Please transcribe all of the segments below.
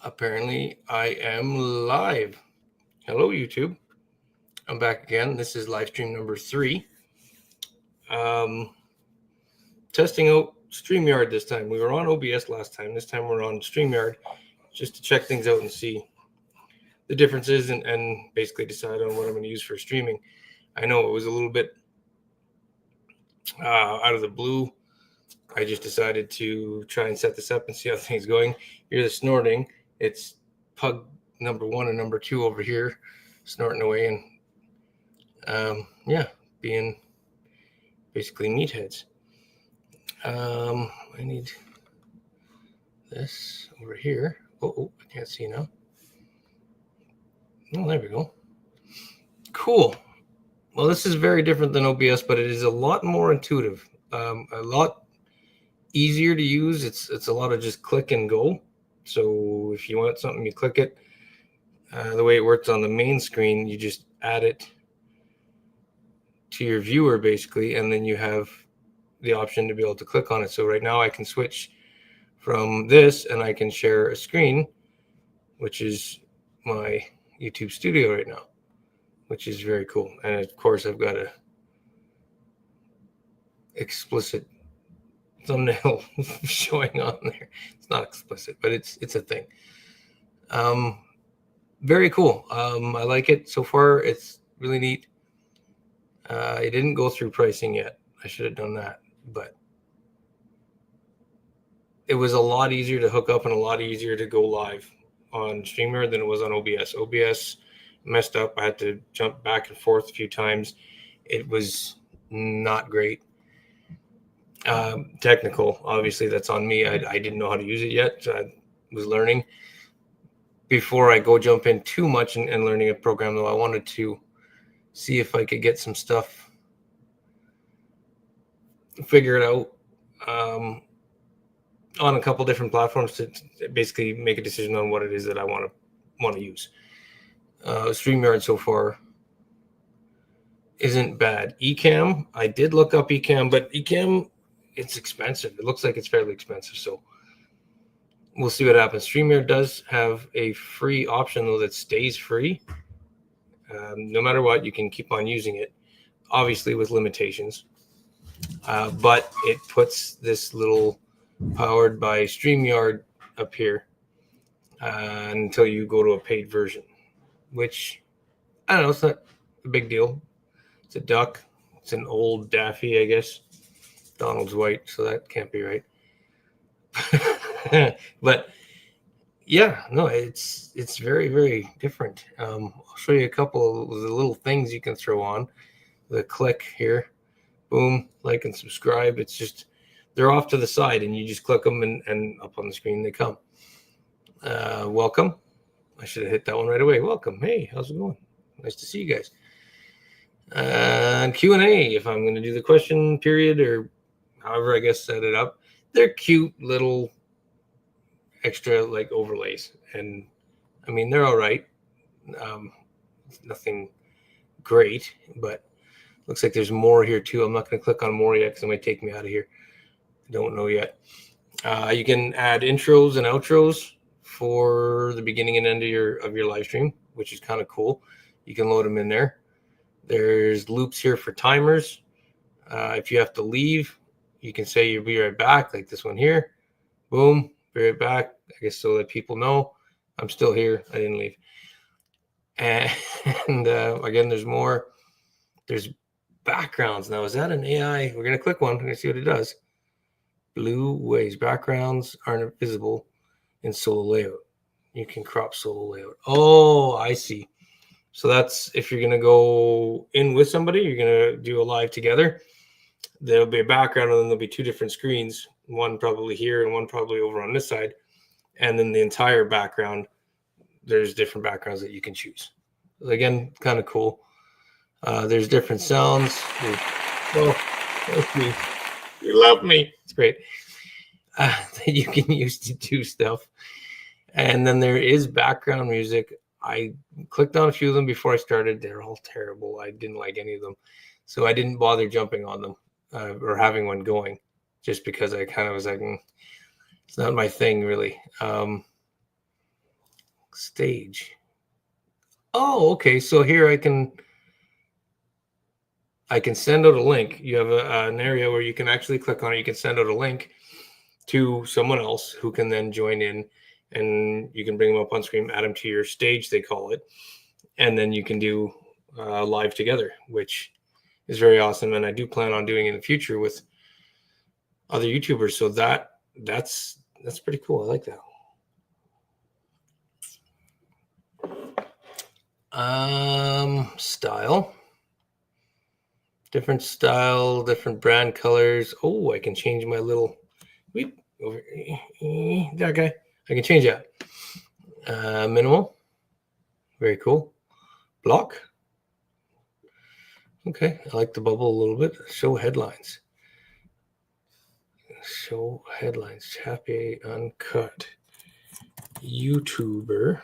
Apparently, I am live. Hello, YouTube. I'm back again. This is live stream number 3. Um, Testing out StreamYard this time. We were on OBS last time. This time we're on StreamYard just to check things out and see the differences and basically decide on what I'm going to use for streaming. I know it was a little bit out of the blue. I just decided to try and set this up and see how things going. Hear the snorting. It's pug number 1 and number 2 over here snorting away and being basically meatheads. I need this over here. Oh, I can't see now. Oh, there we go. Cool. Well, this is very different than OBS, but it is a lot more intuitive, a lot easier to use. It's a lot of just click and go. So if you want something, you click it. The way it works on the main screen, you just add it to your viewer basically, and then you have the option to be able to click on it. So right now I can switch from this and I can share a screen, which is my YouTube studio right now, which is very cool. And of course I've got a explicit thumbnail showing on there. It's not explicit, but it's a thing. Very cool. I like it so far. It's really neat. I didn't go through pricing yet. I should have done that, but it was a lot easier to hook up and a lot easier to go live on StreamYard than it was on OBS. OBS messed up. I had to jump back and forth a few times. It was not great. Technical, obviously, that's on me. I didn't know how to use it yet. So I was learning. Before I go jump in too much and learning a program, though, I wanted to see if I could get some stuff figured out on a couple different platforms to basically make a decision on what it is that I want to use. StreamYard so far isn't bad. Ecamm, I did look up Ecamm, but Ecamm, it's expensive. It looks like it's fairly expensive, so we'll see what happens. StreamYard does have a free option, though, that stays free. No matter what, you can keep on using it, obviously with limitations. But it puts this little powered by StreamYard up here until you go to a paid version, which, I don't know, it's not a big deal. It's a duck. It's an old Daffy, I guess. Donald's white, so that can't be right. But yeah, no, it's very, very different. I'll show you a couple of the little things you can throw on. The click here, boom, like and subscribe. It's just, they're off to the side and you just click them and up on the screen they come. Welcome. I should have hit that one right away. Welcome. Hey, how's it going? Nice to see you guys. And Q&A, if I'm going to do the question period or however I guess set it up. They're cute little extra like overlays, and I mean they're all right. Nothing great, but looks like there's more here too. I'm not going to click on more yet because it might take me out of here. I don't know yet. You can add intros and outros for the beginning and end of your live stream, which is kind of cool. You can load them in there. There's loops here for timers. If you have to leave, you can say you'll be right back, like this one here. Boom, be right back. I guess so that people know I'm still here. I didn't leave. And again, there's more. There's backgrounds. Now, is that an AI? We're going to click one. We're going to see what it does. Blue ways. Backgrounds aren't visible in solo layout. You can crop solo layout. Oh, I see. So that's if you're going to go in with somebody, you're going to do a live together. There'll be a background and then there'll be two different screens, one probably here and one probably over on this side. And then the entire background, there's different backgrounds that you can choose. Again, kind of cool. There's different sounds. Oh, thank you. You love me. It's great. That you can use to do stuff. And then there is background music. I clicked on a few of them before I started. They're all terrible. I didn't like any of them. So I didn't bother jumping on them or having one going just because I kind of was like, it's not my thing really. stage. Oh, okay. So here I can send out a link. You have an area where you can actually click on it. You can send out a link to someone else who can then join in, and you can bring them up on screen, add them to your stage, they call it, and then you can do live together, which is very awesome. And I do plan on doing in the future with other YouTubers. So that's pretty cool. I like that. Style, different style, different brand colors. Oh, I can change my little over that guy. I can change that. Minimal, very cool. Block. Okay, I like the bubble a little bit. Show headlines. Show headlines. Chappie Uncut. YouTuber.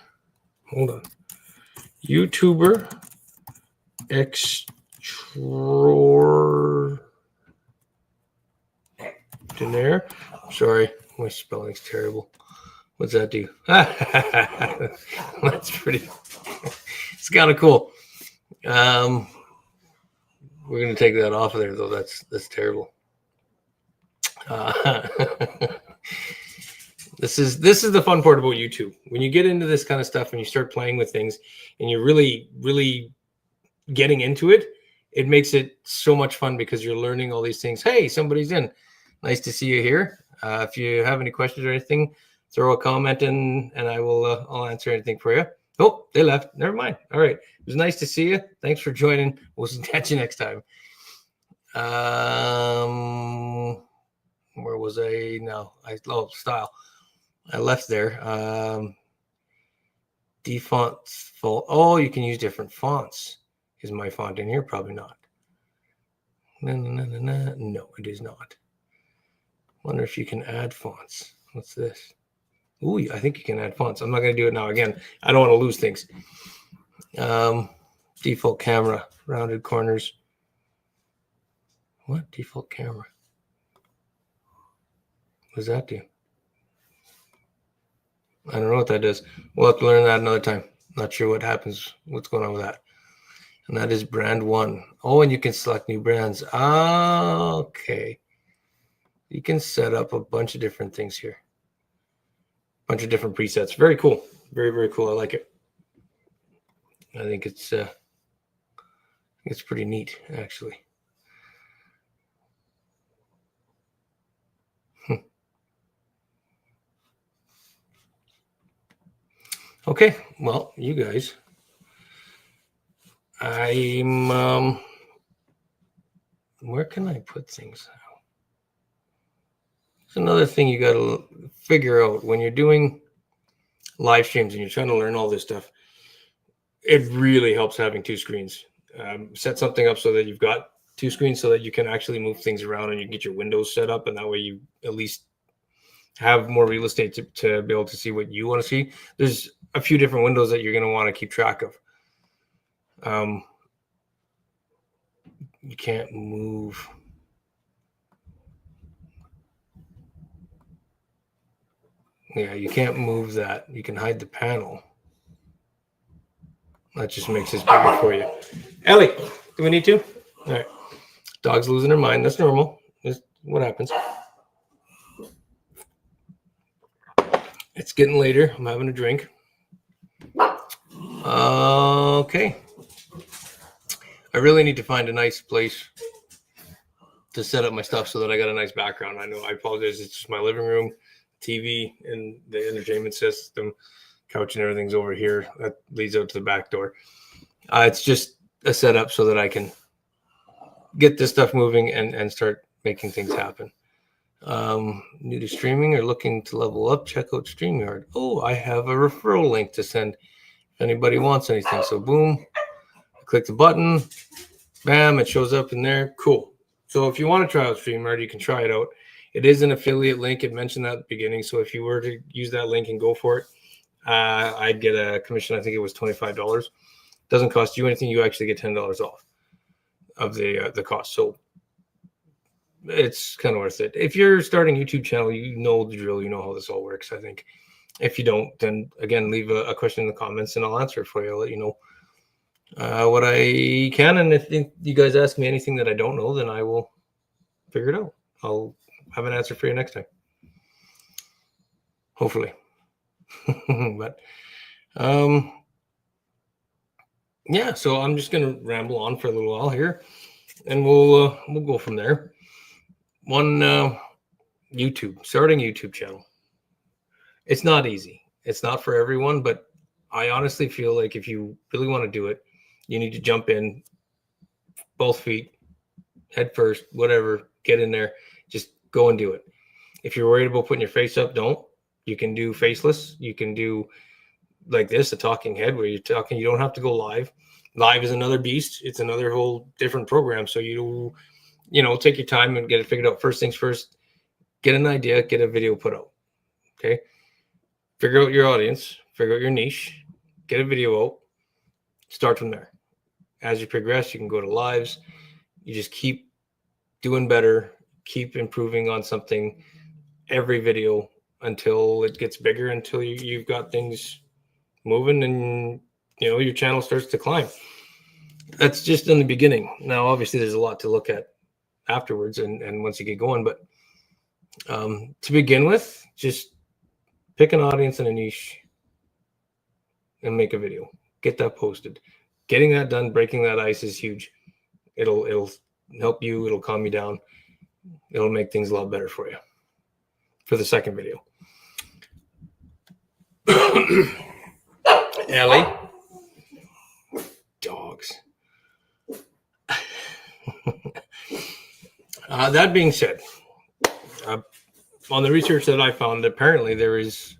Hold on. YouTuber extraordinaire. Sorry, my spelling's terrible. What's that do? That's pretty. It's kind of cool. We're gonna take that off of there though. That's terrible. This is the fun part about YouTube. When you get into this kind of stuff and you start playing with things and you're really getting into it, it makes it so much fun because you're learning all these things. Hey, somebody's in. Nice to see you here. If you have any questions or anything, throw a comment in and I will I'll answer anything for you. Oh, they left. Never mind. All right. It was nice to see you. Thanks for joining. We'll catch you next time. Where was I now? Style. I left there. Defont font. Oh, you can use different fonts. Is my font in here? Probably not. No, it is not. Wonder if you can add fonts. What's this? Ooh, I think you can add fonts. I'm not going to do it now. Again, I don't want to lose things. Default camera, rounded corners. What? Default camera. What does that do? I don't know what that does. We'll have to learn that another time. Not sure what happens, what's going on with that. And that is brand 1. Oh, and you can select new brands. Okay. You can set up a bunch of different things here. A bunch of different presets. Very cool. Very, very cool. I like it. I think it's pretty neat, actually. Okay, well, you guys, I'm where can I put things now? It's another thing you got to figure out when you're doing live streams and you're trying to learn all this stuff. It really helps having 2 screens. Set something up so that you've got 2 screens so that you can actually move things around and you get your windows set up, and that way you at least have more real estate to be able to see what you want to see. There's a few different windows that you're going to want to keep track of. You can't move. Yeah, you can't move that. You can hide the panel. That just makes this bigger for you. Ellie, do we need to? All right. Dog's losing her mind. That's normal. That's what happens. It's getting later. I'm having a drink. Okay. I really need to find a nice place to set up my stuff so that I got a nice background. I know, I apologize. It's just my living room, TV, and the entertainment system, couch and everything's over here. That leads out to the back door. It's just a setup so that I can get this stuff moving and start making things happen. New to streaming or looking to level up, check out StreamYard. Oh, I have a referral link to send if anybody wants anything. So boom, click the button, bam, it shows up in there. Cool. So if you want to try out StreamYard, you can try it out. It is an affiliate link. It mentioned that at the beginning. So if you were to use that link and go for it, I'd get a commission. I think it was $25. Doesn't cost you anything. You actually get $10 off of the cost. So it's kind of worth it. If you're starting a YouTube channel, you know the drill. You know how this all works, I think. If you don't, then again, leave a question in the comments and I'll answer it for you. I'll let you know what I can. And if you guys ask me anything that I don't know, then I will figure it out. I'll have an answer for you next time. Hopefully. But yeah, so I'm just gonna ramble on for a little while here, and we'll go from there. One starting YouTube channel. It's not easy. It's not for everyone, but I honestly feel like if you really want to do it, you need to jump in, both feet, head first, whatever, get in there, just go and do it. If you're worried about putting your face up, don't. You can do faceless. You can do like this, a talking head where you're talking. You don't have to go live. Live is another beast. It's another whole different program. So you take your time and get it figured out. First things first, get an idea, get a video put out. Okay. Figure out your audience, figure out your niche, get a video out, start from there. As you progress, you can go to lives. You just keep doing better, keep improving on something every video until it gets bigger, until you've got things moving and your channel starts to climb. That's just in the beginning. Now, obviously, there's a lot to look at afterwards and once you get going. But to begin with, just pick an audience and a niche and make a video. Get that posted. Getting that done, breaking that ice is huge. It'll help you. It'll calm you down. It'll make things a lot better for you for the second video. Ellie. Dogs. That being said, on the research that I found, apparently there is,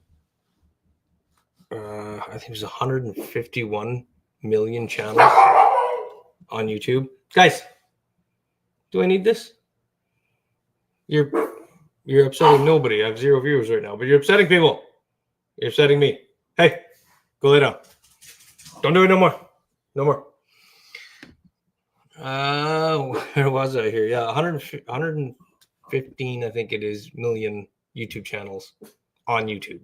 I think there's 151 million channels on YouTube. Guys, do I need this? You're upsetting nobody. I have 0 viewers right now, but you're upsetting people. You're upsetting me. Hey, go lay down. Don't do it no more. No more. Where was I here? Yeah, 115, I think it is, million YouTube channels on YouTube.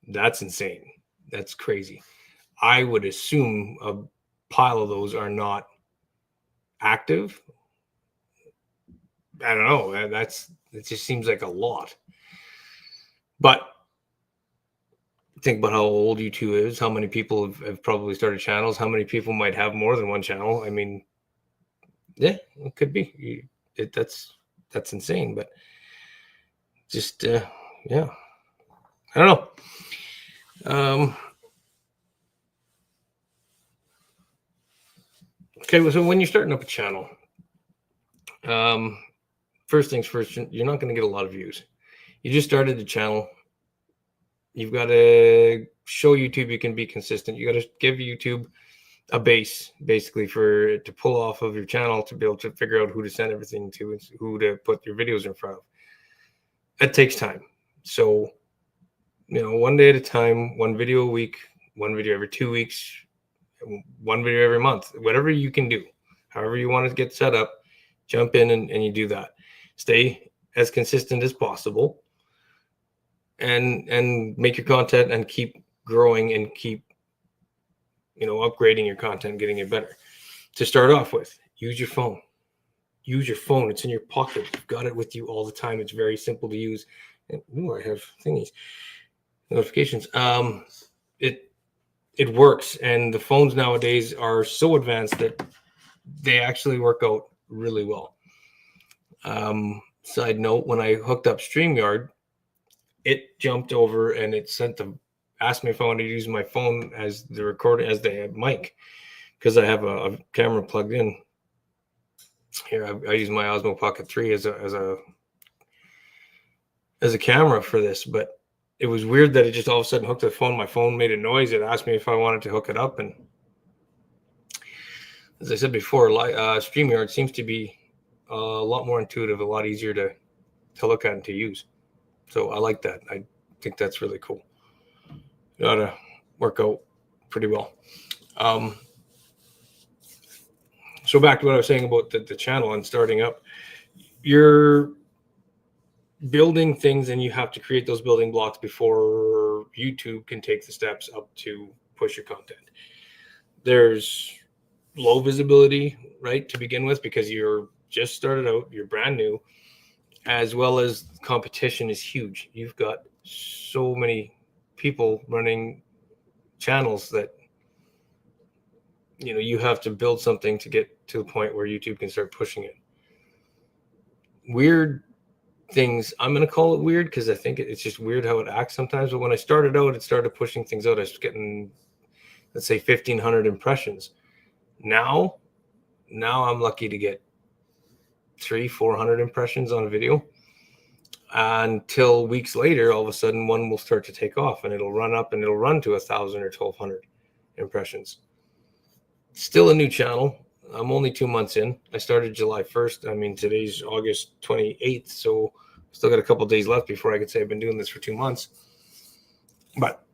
That's insane. That's crazy. I would assume a pile of those are not active. I don't know. It just seems like a lot. But think about how old YouTube is, how many people have probably started channels, how many people might have more than one channel. I mean, yeah, it could be. That's insane. But just, yeah, I don't know. Okay, so when you're starting up a channel, first things first, you're not going to get a lot of views. You just started the channel. You've got to show YouTube you can be consistent. You got to give YouTube a base, basically, for it to pull off of your channel to be able to figure out who to send everything to and who to put your videos in front of. That takes time. So, one day at a time, one video a week, one video every 2 weeks, one video every month, whatever you can do, however you want to get set up, jump in and you do that. Stay as consistent as possible and make your content and keep growing and keep, upgrading your content, getting it better. To start off with, use your phone. Use your phone. It's in your pocket. You've got it with you all the time. It's very simple to use. And I have thingies, notifications. It works, and the phones nowadays are so advanced that they actually work out really well. Side note, when I hooked up StreamYard, it jumped over and it asked me if I wanted to use my phone as the recording, as the mic, because I have a camera plugged in. Here, I use my Osmo Pocket 3 as a camera for this, but it was weird that it just all of a sudden hooked to the phone. My phone made a noise. It asked me if I wanted to hook it up, and as I said before, StreamYard seems to be a lot more intuitive, a lot easier to look at and to use. So I like that. I think that's really cool. It ought to work out pretty well. So back to what I was saying about the channel and starting up. You're building things and you have to create those building blocks before YouTube can take the steps up to push your content. There's low visibility, right, to begin with, because you're just started out, you're brand new, as well as competition is huge. You've got so many people running channels that you have to build something to get to the point where YouTube can start pushing it. Weird things, I'm going to call it weird because I think it's just weird how it acts sometimes. But when I started out, it started pushing things out. I was getting, let's say, 1,500 impressions. Now I'm lucky to get 300-400 impressions on a video, until weeks later, all of a sudden one will start to take off and it'll run up and it'll run to 1,000 or 1,200 impressions. Still a new channel. I'm only 2 months in. I started July 1st. I mean, today's August 28th, so still got a couple days left before I could say I've been doing this for 2 months. But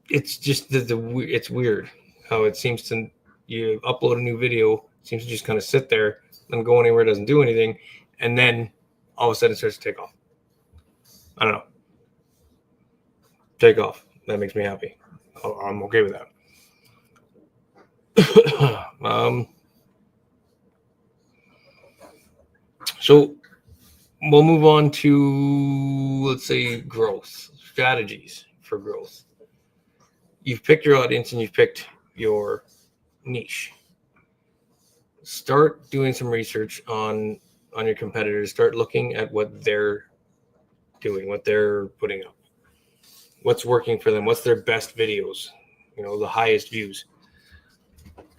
it's just it's weird how it seems to, you upload a new video, it seems to just kind of sit there and go anywhere, doesn't do anything, and then all of a sudden it starts to take off. I don't know. Take off. That makes me happy. I'm okay with that. So we'll move on to, let's say, growth strategies for growth. You've picked your audience and you've picked your niche. Start doing some research on your competitors. Start looking at what they're doing, what they're putting up, what's working for them, what's their best videos, the highest views.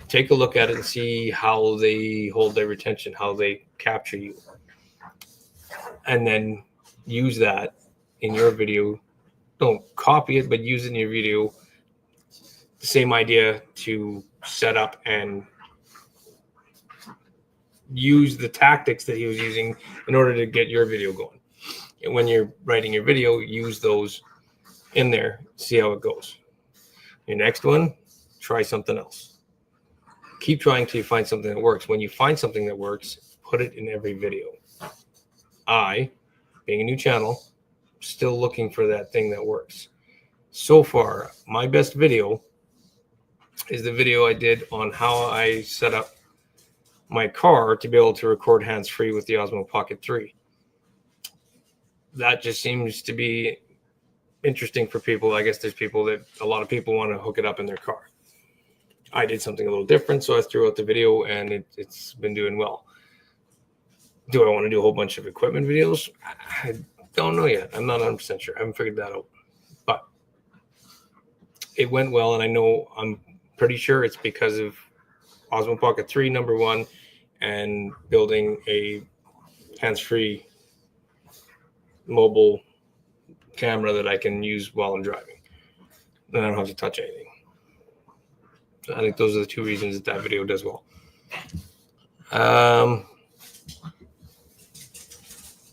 Take a look at it and see how they hold their retention, how they capture you. And then use that in your video. Don't copy it, but use it in your video. The same idea to set up and use the tactics that he was using in order to get your video going. And when you're writing your video, use those in there, see how it goes. Your next one, try something else. Keep trying till you find something that works. When you find something that works, put it in every video. I, being a new channel, still looking for that thing that works. So far, my best video is the video I did on how I set up my car to be able to record hands-free with the Osmo Pocket 3. That just seems to be interesting for people. I guess a lot of people want to hook it up in their car. I did something a little different, so I threw out the video, and it's been doing well. Do I want to do a whole bunch of equipment videos? I don't know yet. I'm not 100% sure. I haven't figured that out. But it went well, and I'm pretty sure it's because of Osmo Pocket 3, number one, and building a hands-free mobile camera that I can use while I'm driving. And I don't have to touch anything. I think those are the two reasons that video does well.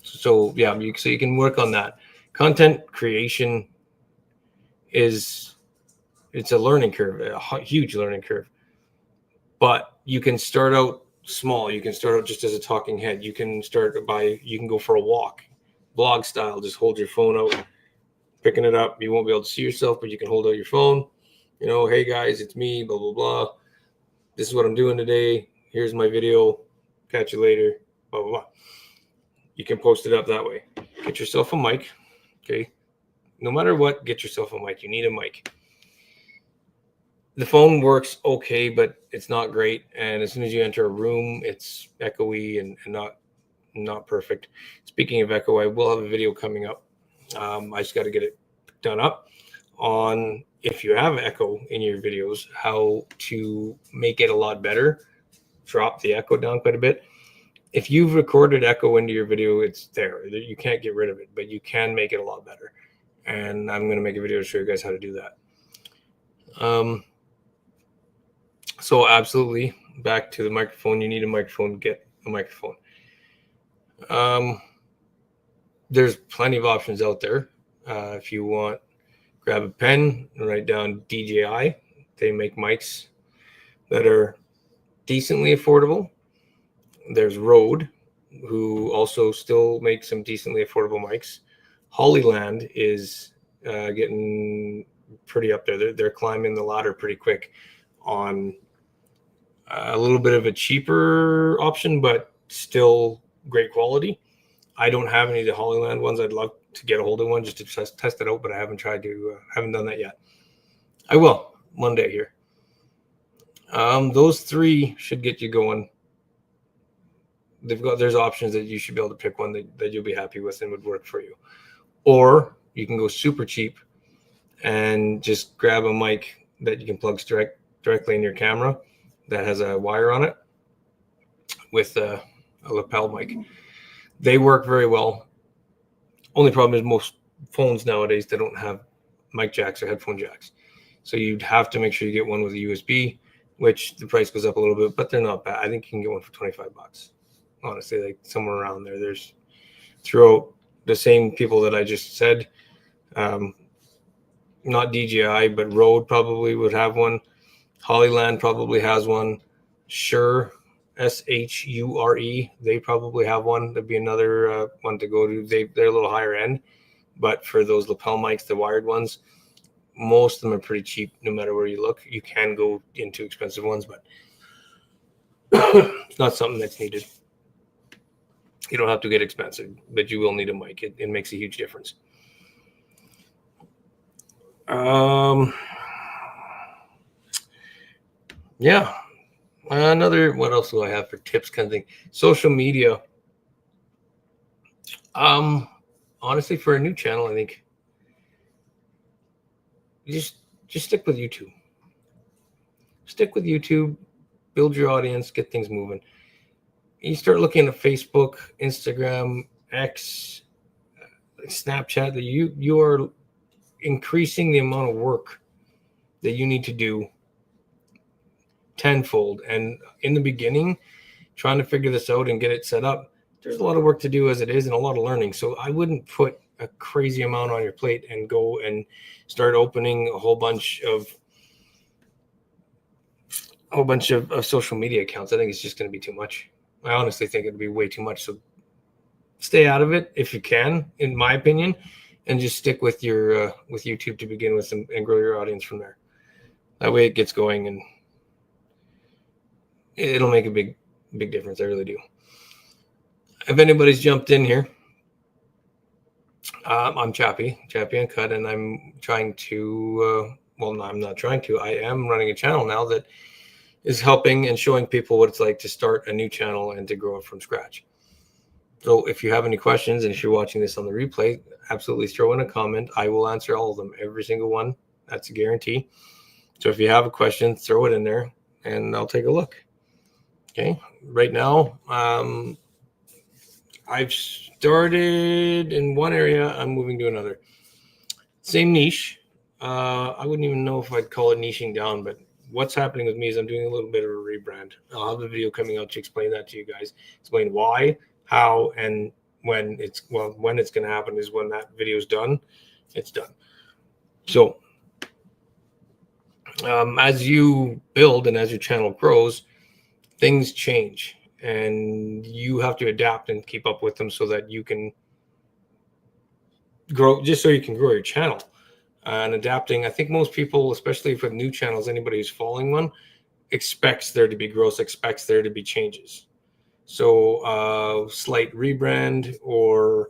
So yeah, so you can work on that. Content creation it's a learning curve, a huge learning curve. But you can start out small. You can start out just as a talking head. You can go for a walk, vlog style. Just hold your phone out, picking it up. You won't be able to see yourself, but you can hold out your phone. Hey guys, it's me, blah, blah, blah. This is what I'm doing today. Here's my video. Catch you later, blah, blah, blah. You can post it up that way. Get yourself a mic, okay? No matter what, get yourself a mic. You need a mic. The phone works okay, but it's not great. And as soon as you enter a room, it's echoey and not perfect. Speaking of echo, I will have a video coming up. I just got to get it done up on, if you have echo in your videos, how to make it a lot better. Drop the echo down quite a bit. If you've recorded echo into your video, it's there. You can't get rid of it, but you can make it a lot better. And I'm going to make a video to show you guys how to do that. So absolutely, back to the microphone. You need a microphone. Get a microphone. There's plenty of options out there. If you want, grab a pen and write down DJI. They make mics that are decently affordable. There's Rode, who also still make some decently affordable mics. Hollyland is getting pretty up there. They're climbing the ladder pretty quick on a little bit of a cheaper option, but still great quality. I don't have any of the Hollyland ones. I'd love to get a hold of one just to test it out, but I haven't haven't done that yet. I will one day here. Those three should get you going. There's options that you should be able to pick one that you'll be happy with and would work for you. Or you can go super cheap and just grab a mic that you can plug directly in your camera that has a wire on it with a lapel mic. They work very well. Only problem is most phones nowadays, they don't have mic jacks or headphone jacks. So you'd have to make sure you get one with a USB, which the price goes up a little bit, but they're not bad. I think you can get one for $25. Honestly, like somewhere around there. There's throughout the same people that I just said, not DJI, but Rode probably would have one. Hollyland probably has one. Shure, SHURE, they probably have one. That'd be another one to go to. They're a little higher end, but for those lapel mics, the wired ones, most of them are pretty cheap no matter where you look. You can go into expensive ones, but it's not something that's needed. You don't have to get expensive, but you will need a mic. It makes a huge difference. Yeah. What else do I have for tips kind of thing? Social media. Honestly, for a new channel, I think just stick with YouTube. Stick with YouTube, build your audience, get things moving. You start looking at Facebook, Instagram, X, Snapchat, that you are increasing the amount of work that you need to do tenfold. And in the beginning, trying to figure this out and get it set up, there's a lot of work to do as it is and a lot of learning. So I wouldn't put a crazy amount on your plate and go and start opening a whole bunch of social media accounts. I think it's just going to be too much. I honestly think it'd be way too much. So stay out of it if you can, in my opinion, and just stick with your with YouTube to begin with and grow your audience from there. That way it gets going and it'll make a big difference. I really do. If anybody's jumped in here, I'm Chappie Uncut, and I'm trying to, well, no, I'm not trying to. I am running a channel now that is helping and showing people what it's like to start a new channel and to grow it from scratch. So if you have any questions, and if you're watching this on the replay, absolutely throw in a comment. I will answer all of them, every single one. That's a guarantee. So if you have a question, throw it in there and I'll take a look. Okay. Right now, I've started in one area. I'm moving to another. Same niche. I wouldn't even know if I'd call it niching down, but what's happening with me is I'm doing a little bit of a rebrand. I'll have a video coming out to explain that to you guys. Explain why, how, and when it's going to happen is when that video is done. It's done. So as you build and as your channel grows, things change. And you have to adapt and keep up with them so that you can grow, just so you can grow your channel. And adapting, I think most people, especially for new channels, anybody who's following one, expects there to be growth, expects there to be changes. So slight rebrand or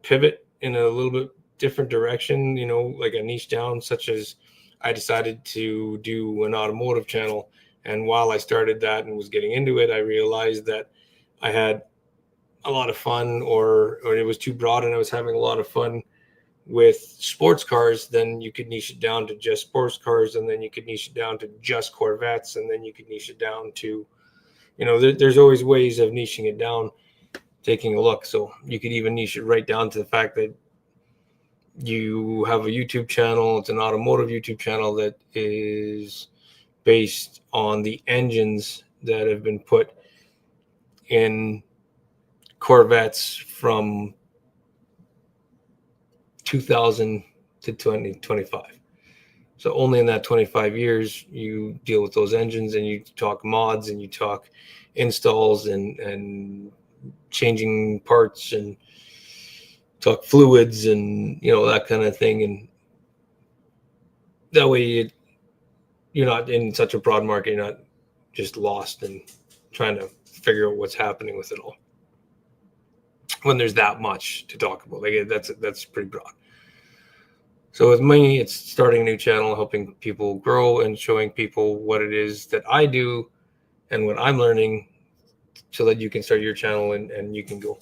pivot in a little bit different direction, like a niche down, such as I decided to do an automotive channel. And while I started that and was getting into it, I realized that I had a lot of fun or it was too broad and I was having a lot of fun with sports cars. Then you could niche it down to just sports cars, and then you could niche it down to just Corvettes, and then you could niche it down to, there's always ways of niching it down, taking a look. So you could even niche it right down to the fact that you have a YouTube channel. It's an automotive YouTube channel that is based on the engines that have been put in Corvettes from 2000 to 2025. So only in that 25 years, you deal with those engines and you talk mods and you talk installs and changing parts and talk fluids and, you know, that kind of thing. And that way you're not in such a broad market. You're not just lost and trying to figure out what's happening with it all when there's that much to talk about. Like that's pretty broad. So with me, it's starting a new channel, helping people grow and showing people what it is that I do and what I'm learning so that you can start your channel and you can go.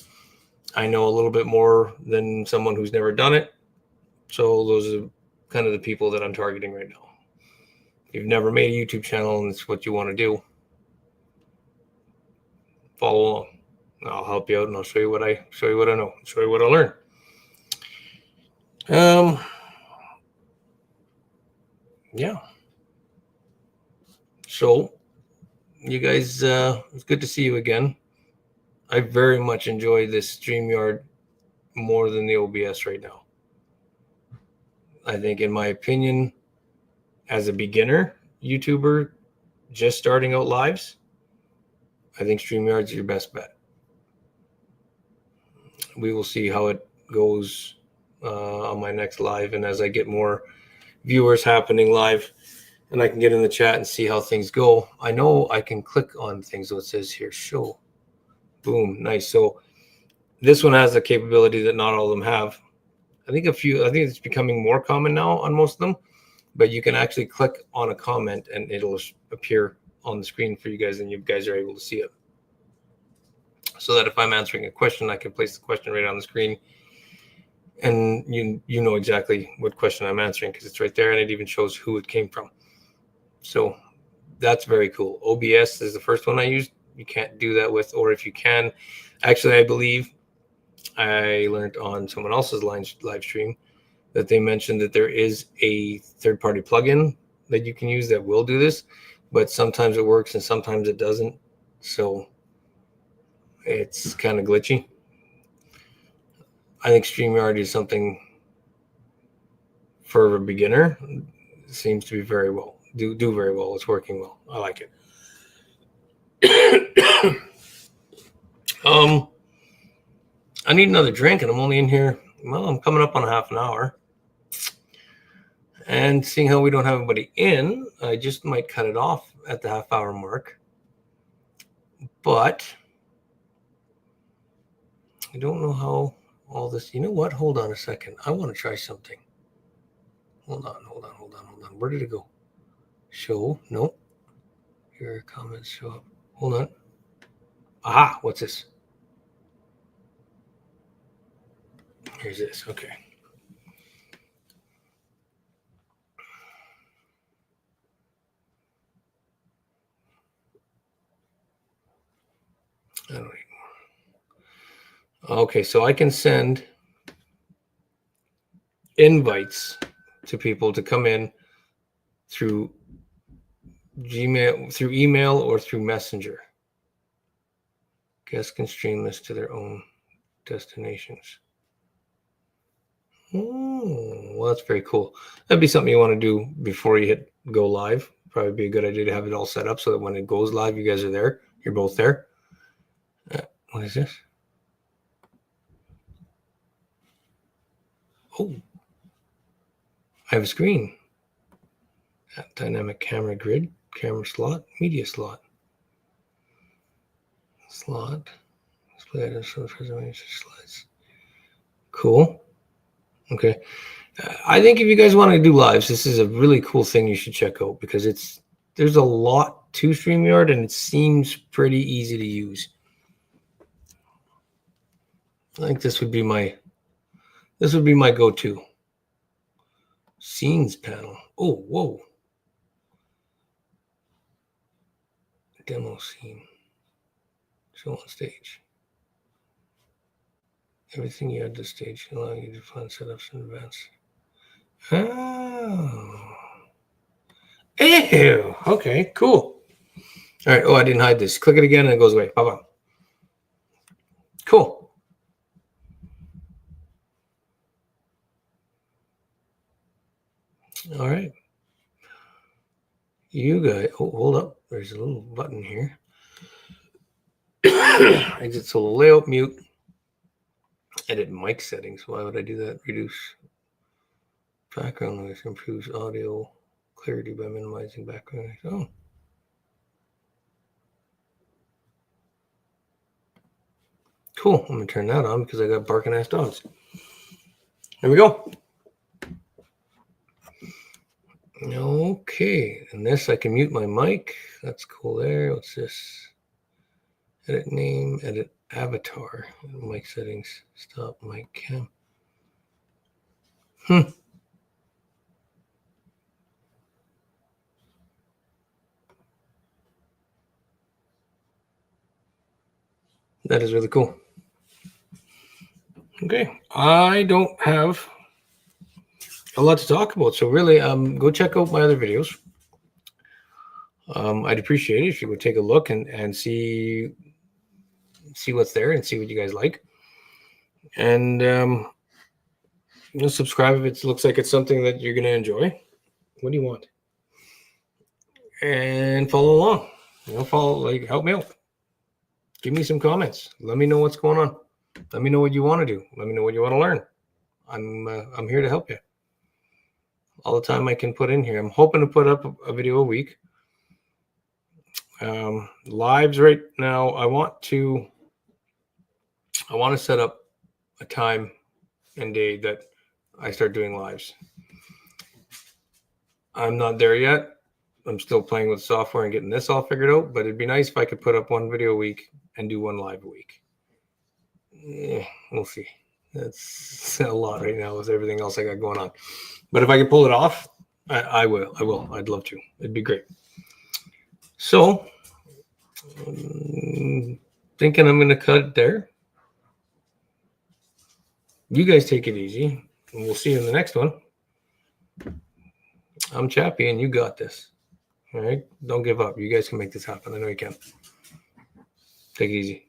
I know a little bit more than someone who's never done it. So those are kind of the people that I'm targeting right now. If you've never made a YouTube channel and it's what you want to do, follow along. I'll help you out and I'll show you what I know, show you what I learn. Yeah. So you guys, it's good to see you again. I very much enjoy this StreamYard more than the OBS right now. I think, in my opinion, as a beginner YouTuber just starting out lives, I think StreamYard's your best bet. We will see how it goes on my next live, and as I get more viewers happening live and I can get in the chat and see how things go. I know I can click on things. So it says here, show. Boom. Nice. So this one has a capability that not all of them have. I think it's becoming more common now on most of them, but you can actually click on a comment and it'll appear on the screen for you guys and you guys are able to see it. So that if I'm answering a question, I can place the question right on the screen and you know exactly what question I'm answering because it's right there and it even shows who it came from. So that's very cool. OBS is the first one I used. You can't do that with, or if you can, actually, I believe I learned on someone else's live stream that they mentioned that there is a third-party plugin that you can use that will do this, but sometimes it works and sometimes it doesn't. So it's kind of glitchy. I think StreamYard is something for a beginner. It seems to be very well. Do very well. It's working well. I like it. I need another drink and I'm only in here. Well, I'm coming up on a half an hour. And seeing how we don't have anybody in, I just might cut it off at the half-hour mark. But I don't know how all this. You know what? Hold on a second. I want to try something. Hold on. Where did it go? Show. Nope. Here are comments show up. Hold on. Aha. What's this? Here's this. Okay. I don't even. Okay, so I can send invites to people to come in through Gmail, through email, or through Messenger. Guests can stream this to their own destinations. Oh, well, that's very cool. That'd be something you want to do before you hit go live. Probably be a good idea to have it all set up so that when it goes live, you guys are there. You're both there. What is this? Oh, I have a screen. Dynamic camera grid, camera slot, media slot. Display items for presentation slides. Cool. Okay. I think if you guys want to do lives, this is a really cool thing you should check out because there's a lot to StreamYard and it seems pretty easy to use. I think this would be my go-to. Scenes panel. Oh, whoa. Demo scene. Show on stage. Everything you add to stage allowing you to find setups in advance. Oh. Ew. Okay, cool. All right. Oh, I didn't hide this. Click it again and it goes away. Bye-bye. Cool. All right. You guys, hold up. There's a little button here. Exit solo layout, mute. Edit mic settings. Why would I do that? Reduce background noise. Improves audio clarity by minimizing background noise. Oh. Cool. I'm going to turn that on because I got barking ass dogs. There we go. Okay. And this, I can mute my mic. That's cool there. What's this? Edit name, edit avatar, mic settings, stop mic cam. That is really cool. Okay, I don't have a lot to talk about, so really, go check out my other videos. I'd appreciate it if you would take a look and see what's there and see what you guys like, and subscribe if it looks like it's something that you're going to enjoy. What do you want? And follow along. Help me out. Give me some comments. Let me know what's going on. Let me know what you want to do. Let me know what you want to learn. I'm here to help you. All the time I can put in here. I'm hoping to put up a video a week. Lives right now. I want to set up a time and day that I start doing lives. I'm not there yet. I'm still playing with software and getting this all figured out, but it'd be nice if I could put up one video a week and do one live a week. We'll see. That's a lot right now with everything else I got going on. But if I can pull it off, I will. I'd love to. It'd be great. So, thinking I'm going to cut it there. You guys take it easy, and we'll see you in the next one. I'm Chappie, and you got this. All right? Don't give up. You guys can make this happen. I know you can. Take it easy.